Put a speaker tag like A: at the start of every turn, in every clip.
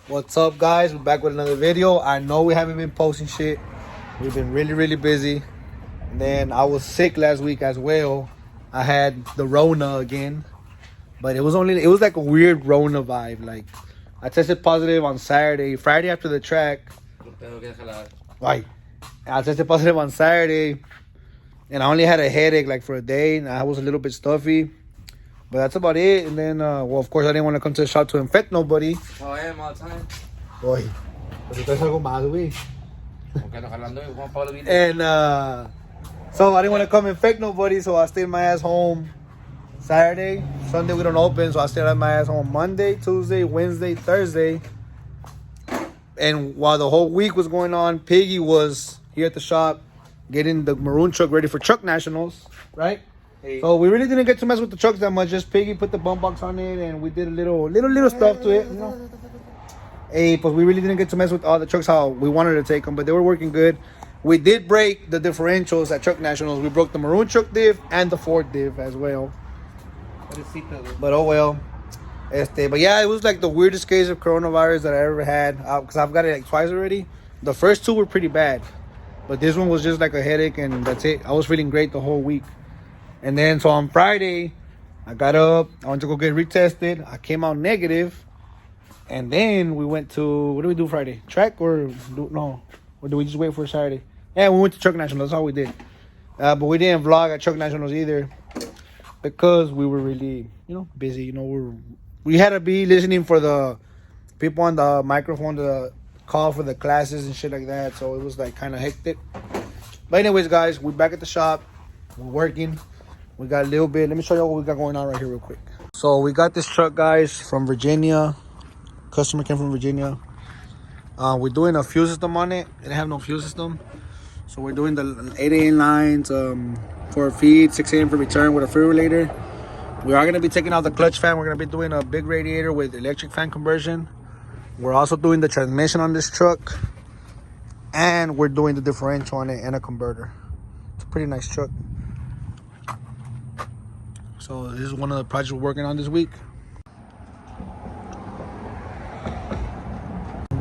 A: What's up, guys? We're back with another video. I know we haven't been posting shit. We've been really busy. And then I was sick last week as well. I had the Rona again, but it was like a weird Rona vibe. Like, I tested positive on Friday after the track. Like, I tested positive on Saturday, and I only had a headache like for a day, and I was a little bit stuffy. But that's about it. And then, well, of course, I didn't want to come to the shop to infect nobody.
B: Oh, I am all the time.
A: Boy, pero tú algo más, güey. And so I didn't want to come infect nobody, so I stayed my ass home Saturday. Sunday we don't open, so I stayed at my ass home Monday, Tuesday, Wednesday, Thursday. And while the whole week was going on, Piggy was here at the shop getting the maroon truck ready for Truck Nationals, right? Hey. So we really didn't get to mess with the trucks that much. Just Piggy put the bump box on it, and we did a little stuff to it, you know. Hey, but we really didn't get to mess with all the trucks how we wanted to take them, but they were working good. We did break the differentials at Truck Nationals. We broke the maroon truck diff and the Ford diff as well. But oh well. But yeah, it was like the weirdest case of coronavirus that I ever had, because I've got it like twice already. The first two were pretty bad, but this one was just like a headache, and that's it. I was feeling great the whole week. And then so on Friday, I got up, I went to go get retested. I came out negative. And then we went to, what did we do Friday? Track or do we just wait for Saturday? Yeah, we went to Truck Nationals. That's all we did. But we didn't vlog at Truck Nationals either, because we were really, busy. We had to be listening for the people on the microphone to call for the classes and shit like that. So it was like kind of hectic. But anyways, guys, we're back at the shop. We're working. We got a little bit. Let me show you what we got going on right here real quick. So we got this truck, guys, from Virginia. Customer came from Virginia. We're doing a fuel system on it. It didn't have no fuel system. So we're doing the 8 a.m. lines for feed, 6 a.m. for return with a free relator. We are going to be taking out the clutch fan. We're going to be doing a big radiator with electric fan conversion. We're also doing the transmission on this truck. And we're doing the differential on it and a converter. It's a pretty nice truck. So this is one of the projects we're working on this week.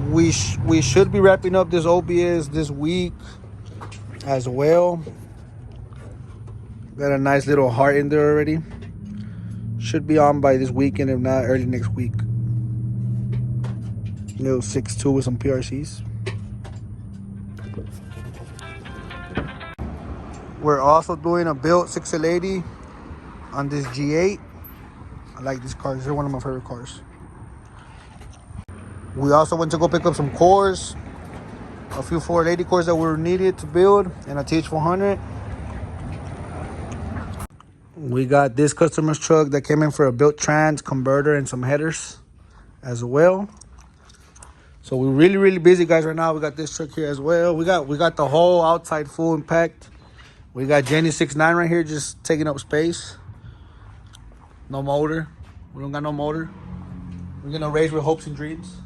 A: We should be wrapping up this OBS this week as well. Got a nice little heart in there already. Should be on by this weekend, if not early next week. Little 6.2 with some PRCs. We're also doing a built 6L80 on this G8. I like these cars. They're one of my favorite cars. We also went to go pick up some cores, a few 480 cores that were needed to build, and a TH400. We got this customer's truck that came in for a built trans, converter, and some headers as well. So we're really busy, guys, right now. We got this truck here as well. We got the whole outside full and packed. We got Jenny 6.9 right here just taking up space. No motor. We don't got no motor. We're gonna race with hopes and dreams.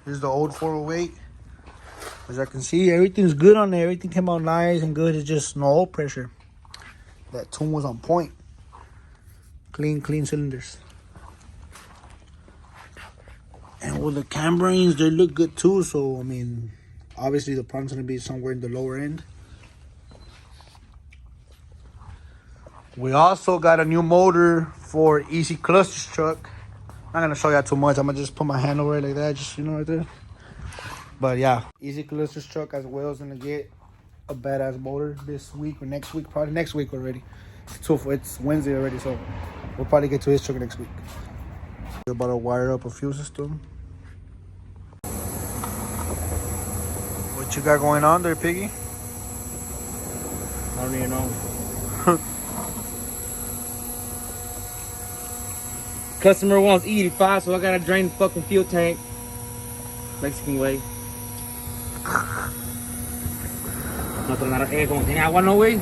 A: Here's the old 408. As I can see, everything's good on there. Everything came out nice and good. It's just no oil pressure. That tune was on point. Clean cylinders. And with the camberings, they look good too. So, I mean, obviously the problem's gonna be somewhere in the lower end. We also got a new motor for Easy Clutches truck. I'm not gonna show y'all too much. I'm gonna just put my hand over it like that, just right there. But yeah, Easy Clutches truck as well is gonna get a badass motor this week or next week, probably next week already. It's Wednesday already, so we'll probably get to his truck next week. We're about to wire up a fuel system. What you got going on there, Piggy?
B: I don't even know. Customer wants E85, so I gotta drain the fucking fuel tank. Mexican way. No tronaron como tiene agua, no way.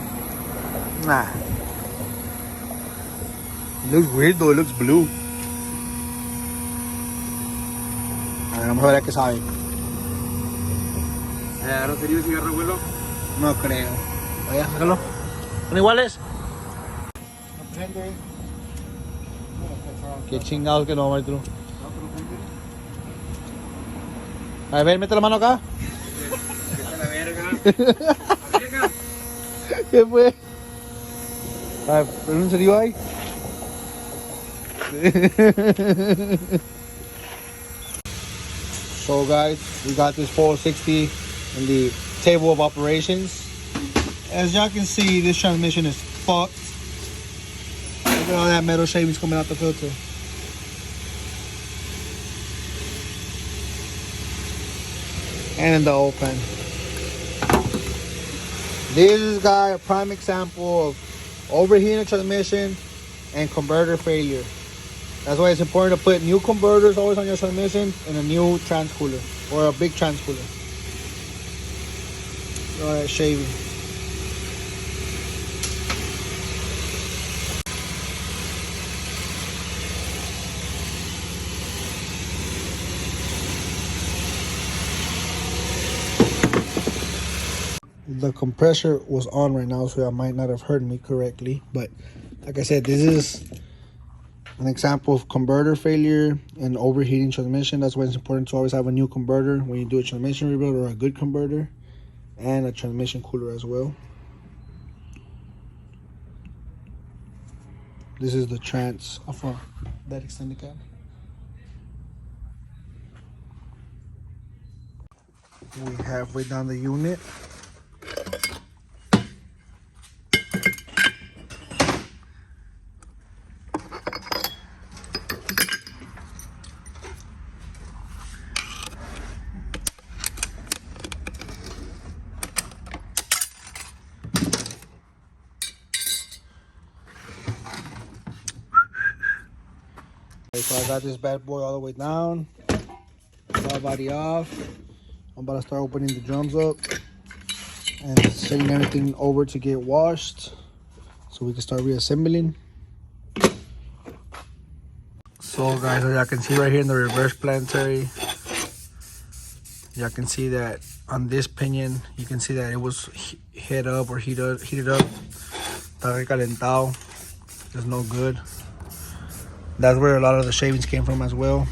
A: Nah. It looks weird though, it looks blue. A ver, vamos a ver a qué sabe.
B: ¿No sería un cigarro, abuelo?
A: No creo. Vaya, sácalo. ¿Son iguales? Qué chingados que no, maestro. A ver, mete la mano acá. ¿Qué fue? A ver, ¿un serio ahí? So guys, we got this 460 in the table of operations. As y'all can see, this transmission is fucked. Look at all that metal shavings coming out the filter. And in the open. This is a prime example of overheating a transmission and converter failure. That's why it's important to put new converters always on your transmission and a new transcooler or a big transcooler. All that shaving. The compressor was on right now, so I might not have heard me correctly. But like I said, this is an example of converter failure and overheating transmission. That's why it's important to always have a new converter when you do a transmission rebuild, or a good converter, and a transmission cooler as well. This is the trans for that extended cab. We halfway down the unit. Okay, so I got this bad boy all the way down. All body off. I'm about to start opening the drums up and sending everything over to get washed so we can start reassembling. So guys, as y'all can see right here in the reverse planetary, y'all can see that on this pinion, you can see that it was heated up. Está recalentado. It's no good. That's where a lot of the shavings came from as well.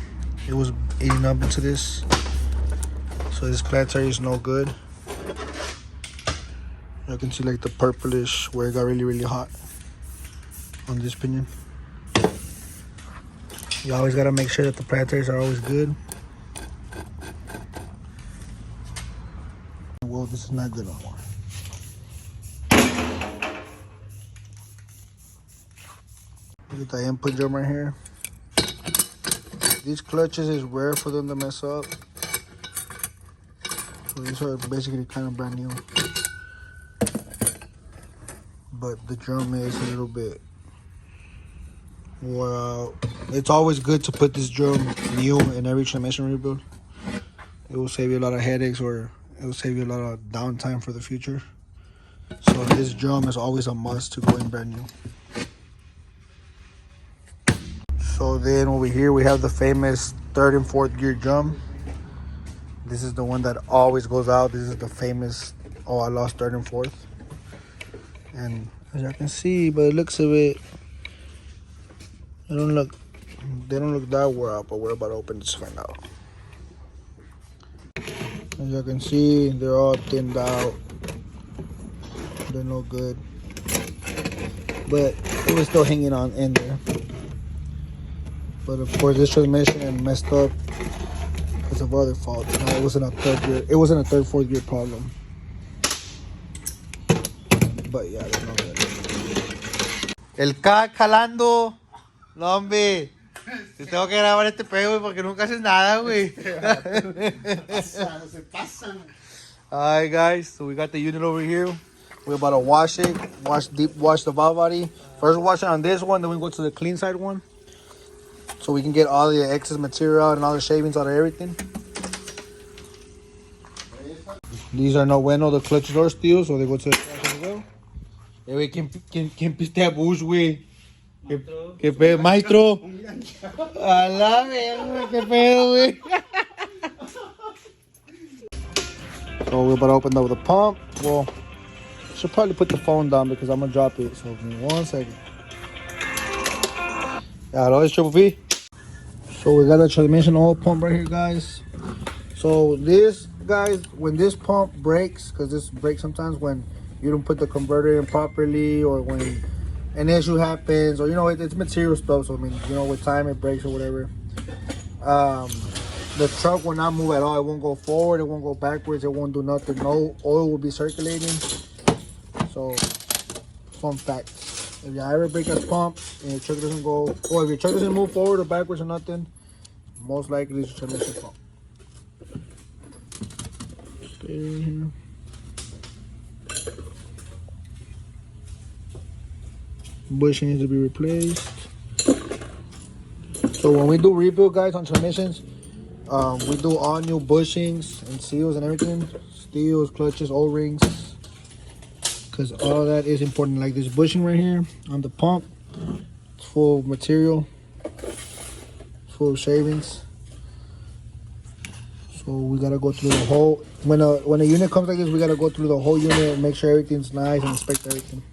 A: It was eating up into this. So this planetary is no good. You can see like the purplish where it got really hot on this pinion. You always gotta make sure that the planetaries are always good. Well, this is not good no more. Look at the input drum right here. These clutches is rare for them to mess up. So these are basically kind of brand new. But the drum is a little bit. Well, it's always good to put this drum new in every transmission rebuild. It will save you a lot of headaches, or it will save you a lot of downtime for the future. So this drum is always a must to go in brand new. So then over here we have the famous 3rd and 4th gear drum. This is the one that always goes out. This is the famous, oh, I lost 3rd and 4th. And as y'all can see, by the looks of it, they don't look that wore out, but we're about to open this to find out. As y'all can see, they're all thinned out. They're no good. But it was still hanging on in there. But of course, this transmission messed up because of other faults. No, it wasn't a 3rd gear. It wasn't a 3rd, 4th gear problem. But yeah, they're no good. El CAC jalando. No, hombre. Te tengo que grabar este pedo, güey, porque nunca haces nada, güey. Alright, guys. So we got the unit over here. We're about to wash it. Wash the valve body. First, wash it on this one. Then we go to the clean side one, so we can get all the excess material out and all the shavings out of everything. These are no bueno, the clutch door steel, so they go to the trash as well. Hey, güey, ¿quién pistea Bush, güey? ¿Qué pedo? Maestro. A la verga, qué pedo, güey. So we're about to open up the pump. Well, should probably put the phone down because I'm gonna drop it. So give me 1 second. Yeah, hello, it's Triple V. So we got the transmission oil pump right here, guys. So this, guys, when this pump breaks, because this breaks sometimes when you don't put the converter in properly, or when an issue happens, or you know, it's material stuff. So I mean, you know, with time it breaks or whatever. The truck will not move at all. It won't go forward. It won't go backwards. It won't do nothing. No oil will be circulating. So, fun fact: if you ever break a pump and your truck doesn't go, or if your truck doesn't move forward or backwards or nothing, most likely it's your transmission pump. Okay. Bushing needs to be replaced. So when we do rebuild, guys, on transmissions, we do all new bushings and seals and everything. Steels, clutches, O-rings. Because all that is important. Like this bushing right here on the pump, it's full of material, full of shavings. So we gotta go through the whole, when a unit comes like this, we gotta go through the whole unit and make sure everything's nice and inspect everything.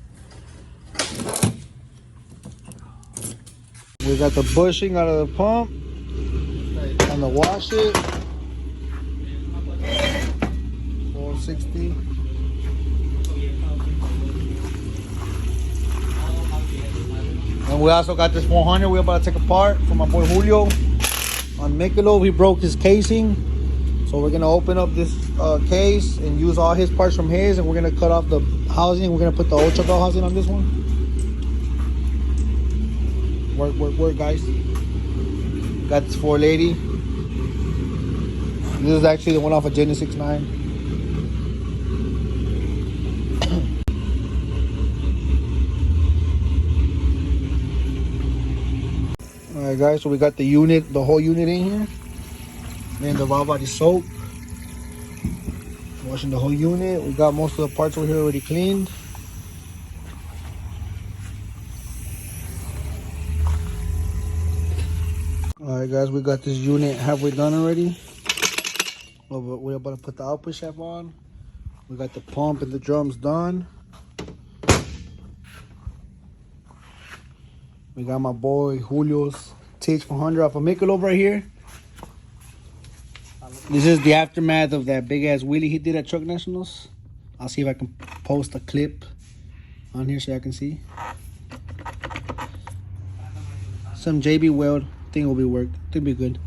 A: We got the bushing out of the pump and the wash it. 460. And we also got this 400 we're about to take apart from my boy Julio on Michelob. He broke his casing. So we're gonna open up this case and use all his parts from his, and we're gonna cut off the housing. We're gonna put the ultra belt housing on this one. Work, guys. Got this 480. This is actually the one off of Genesis 9. Alright, guys, so we got the unit, the whole unit in here. And the valve body soap. Washing the whole unit. We got most of the parts over here already cleaned. Alright, guys, we got this unit halfway done already. We're about to put the output shaft on. We got the pump and the drums done. We got my boy Julio's TH400 off of Michelob right here. This is the aftermath of that big ass wheelie he did at Truck Nationals. I'll see if I can post a clip on here so I can see. Some JB weld. Think it will be work. Think be good.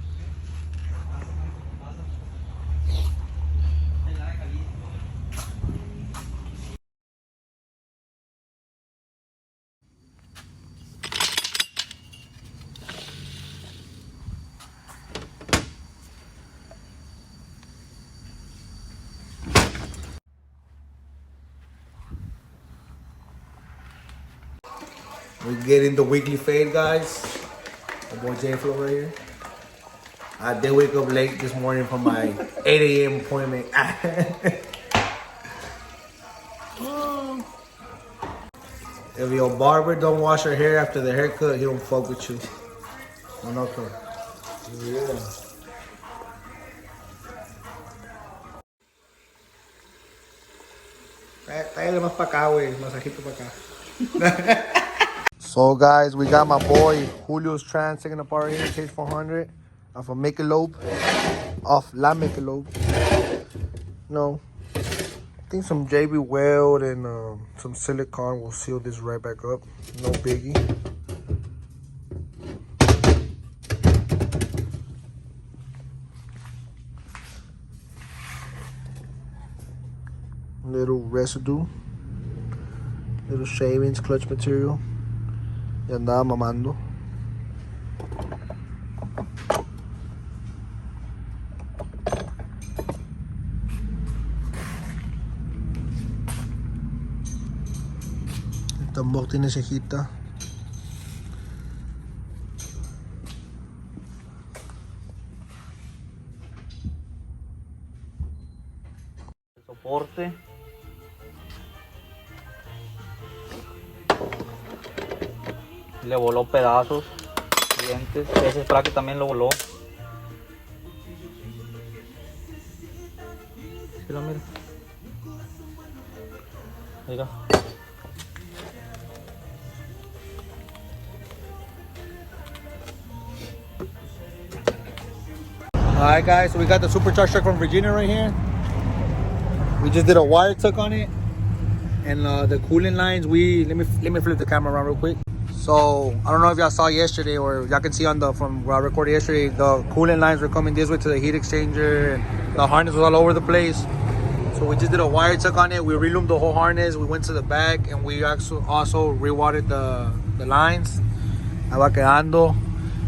A: We're getting the weekly fade, guys. My boy J Flo right here. I did wake up late this morning from my 8 a.m. appointment. If your barber don't wash her hair after the haircut, he don't fuck with you. No, no, okay. Yeah. Tráele más para acá, güey. Masajito para acá. So guys, we got my boy Julio's Trans taking apart here, TH400 off of Michelob, off La Michelob. No, I think some JB weld and some silicone will seal this right back up. No biggie. Little residue, little shavings, clutch material. Y andaba mamando. El tambor tiene cejita.
C: El soporte. Le voló pedazos, dientes. Ese spraque también lo voló. ¿Sí lo mira? Mira.
A: Alright guys, so we got the Supercharger truck from Virginia right here. We just did a wire tuck on it. And the cooling lines, let me flip the camera around real quick. So I don't know if y'all saw yesterday, or y'all can see from where I recorded yesterday, the cooling lines were coming this way to the heat exchanger, and the harness was all over the place. So we just did a wire tuck on it. We reloomed the whole harness. We went to the back, and we also rewatered the lines. Ahí va quedando.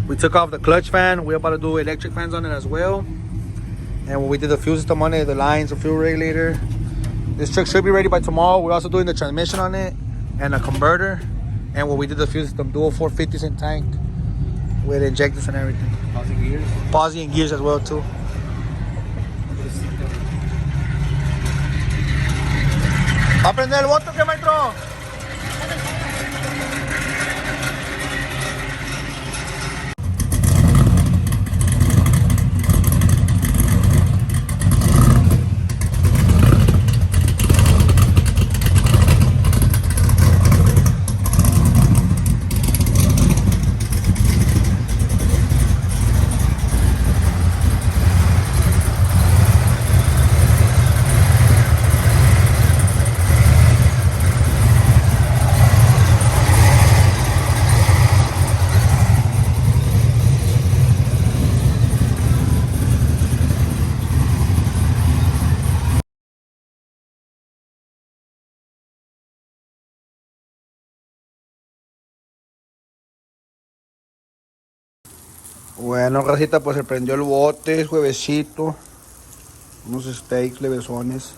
A: We took off the clutch fan. We're about to do electric fans on it as well. And we did the fuel system on it, the lines, the fuel regulator. This truck should be ready by tomorrow. We're also doing the transmission on it and a converter. And we did the fuel system, dual 450s in tank with injectors and everything.
B: Pausing gears.
A: Pausing gears as well too. ¿Va a prender el bote que maestro? Bueno, racita, pues se prendió el bote, juevesito. Unos steaks levesones.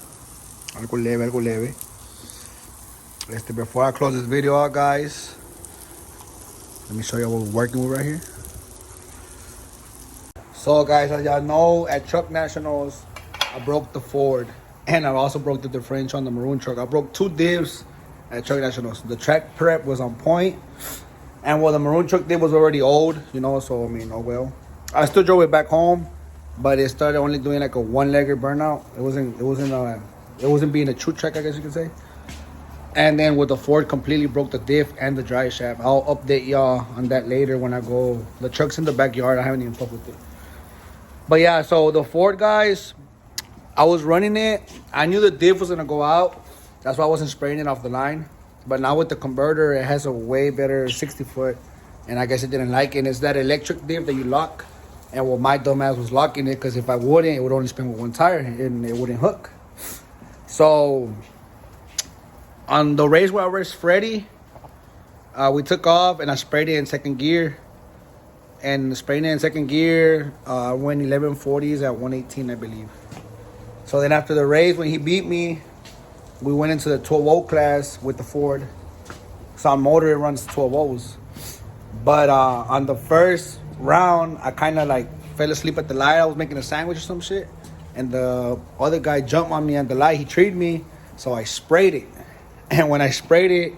A: Algo leve, algo leve. Before I close this video out, guys, let me show you what we're working with right here. So, guys, as y'all know, at Truck Nationals, I broke the Ford. And I also broke the differential on the maroon truck. I broke 2 divs at Truck Nationals. The track prep was on point. And the maroon truck div was already old, so I mean, oh well. I still drove it back home, but it started only doing like a 1-legger burnout. It wasn't being a true track, I guess you could say. And then with the Ford, completely broke the diff and the drive shaft. I'll update y'all on that later when I go. The truck's in the backyard. I haven't even fucked with it. But yeah, so the Ford, guys, I was running it. I knew the diff was gonna go out. That's why I wasn't spraying it off the line. But now with the converter, it has a way better 60-foot. And I guess it didn't like it. And it's that electric diff that you lock. And my dumbass was locking it, because if I wouldn't, it would only spin with 1 tire and it wouldn't hook. So on the race where I raced Freddy, we took off and I sprayed it in 2nd gear. And spraying it in 2nd gear, I went 1140s at 118, I believe. So then after the race, when he beat me, we went into the 12-0 class with the Ford. So on motor, it runs 12-0s. But on the first round, I kind of like fell asleep at the light. I was making a sandwich or some shit. And the other guy jumped on me at the light. He treed me. So I sprayed it. And when I sprayed it,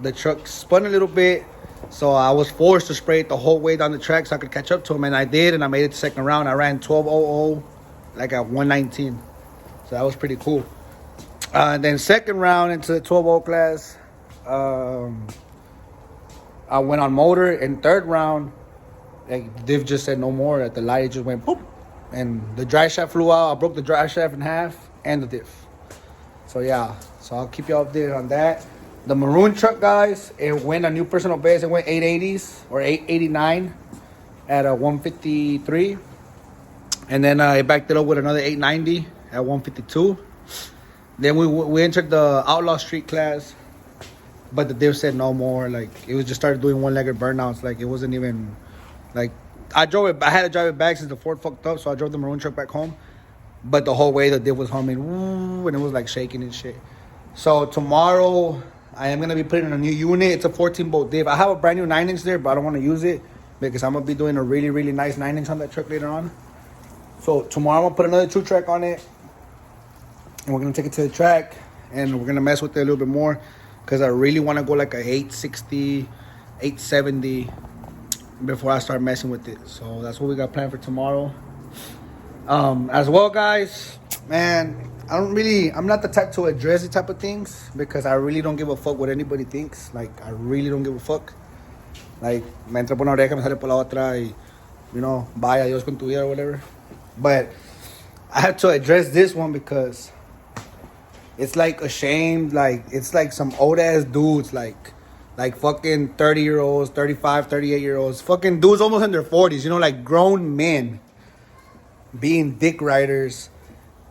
A: the truck spun a little bit. So I was forced to spray it the whole way down the track so I could catch up to him. And I did. And I made it to 2nd round. I ran 12.00 like at 119. So that was pretty cool. And then 2nd round into the 12-0 class, I went on motor. And 3rd round, like the diff just said no more. At the light, it just went boop, and the drive shaft flew out. I broke the drive shaft in half and the diff. So yeah, so I'll keep you updated on that. The maroon truck, guys, it went a new personal best. It went 880s or 889 at a 153, and then it backed it up with another 890 at 152. Then we entered the outlaw street class, but the diff said no more. Like it was just started doing 1-legger burnouts. Like it wasn't even like I drove it. I had to drive it back since the Ford fucked up, so I drove the maroon truck back home. But the whole way the diff was humming, woo, and it was like shaking and shit. So tomorrow I am gonna be putting in a new unit. It's a 14-bolt diff. I have a brand new 9-inch there, but I don't want to use it because I'm gonna be doing a really, really nice 9-inch on that truck later on. So tomorrow I'm gonna put another 2-track on it. And we're going to take it to the track. And we're going to mess with it a little bit more. Because I really want to go like a 860, 870 before I start messing with it. So that's what we got planned for tomorrow. As well, guys, man, I'm not the type to address these type of things. Because I really don't give a fuck what anybody thinks. Like, I really don't give a fuck. Like, me entra por una oreja, me sale por la otra. Y, vaya Dios con tu vida or whatever. But I had to address this one because it's like ashamed. Like it's like some old ass dudes, like fucking 30-year-olds, 35, 38-year-olds, fucking dudes almost in their 40s. You know, like grown men being dick riders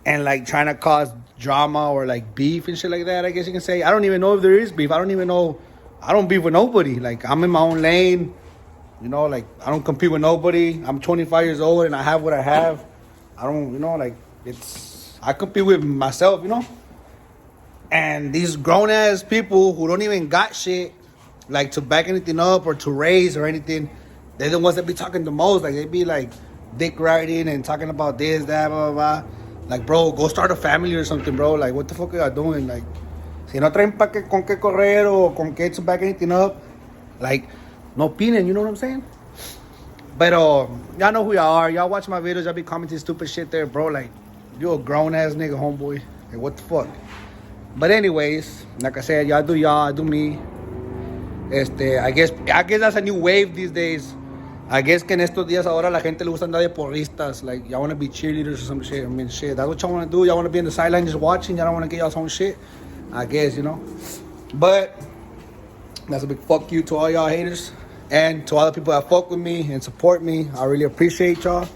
A: and like trying to cause drama or like beef and shit like that. I guess you can say. I don't even know if there is beef. I don't even know. I don't beef with nobody. Like I'm in my own lane. You know, like I don't compete with nobody. I'm 25 years old and I have what I have. I don't, you know, like I compete with myself, you know. And these grown ass people who don't even got shit, like to back anything up or to raise or anything, they're the ones that be talking the most. Like they be like dick riding and talking about this, that, blah, blah, blah. Like, bro, go start a family or something, bro. Like, what the fuck are y'all doing? Like, si no traen con qué correr o con qué to back anything up, like, no opinion, you know what I'm saying? But y'all know who y'all are. Y'all watch my videos. Y'all be commenting stupid shit there, bro. Like, you a grown ass nigga, homeboy. Like, what the fuck? But anyways, like I said, y'all do y'all, I do me. I guess that's a new wave these days. I guess que en estos días ahora la gente le gusta andar de porristas. Like, y'all want to be cheerleaders or some shit. I mean, shit, that's what y'all want to do. Y'all want to be in the sideline just watching. Y'all don't want to get y'all's own shit. I guess, you know. But that's a big fuck you to all y'all haters. And to all the people that fuck with me and support me. I really appreciate y'all.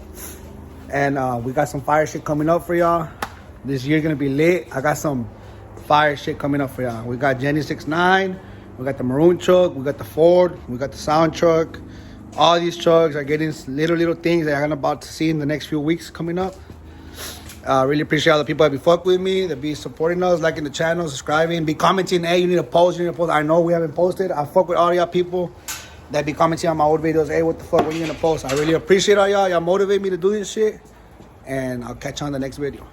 A: And we got some fire shit coming up for y'all. This year's going to be lit. I got some fire shit coming up for y'all. We got Jenny 6'9". We got the maroon truck. We got the Ford. We got the sound truck. All these trucks are getting little things that I'm about to see in the next few weeks coming up. Really appreciate all the people that be fuck with me, that be supporting us, liking the channel, subscribing, be commenting, hey, you need to post, I know we haven't posted. I fuck with all y'all people that be commenting on my old videos, hey, what the fuck, when you gonna post? I really appreciate all y'all. Y'all motivate me to do this shit. And I'll catch you on the next video.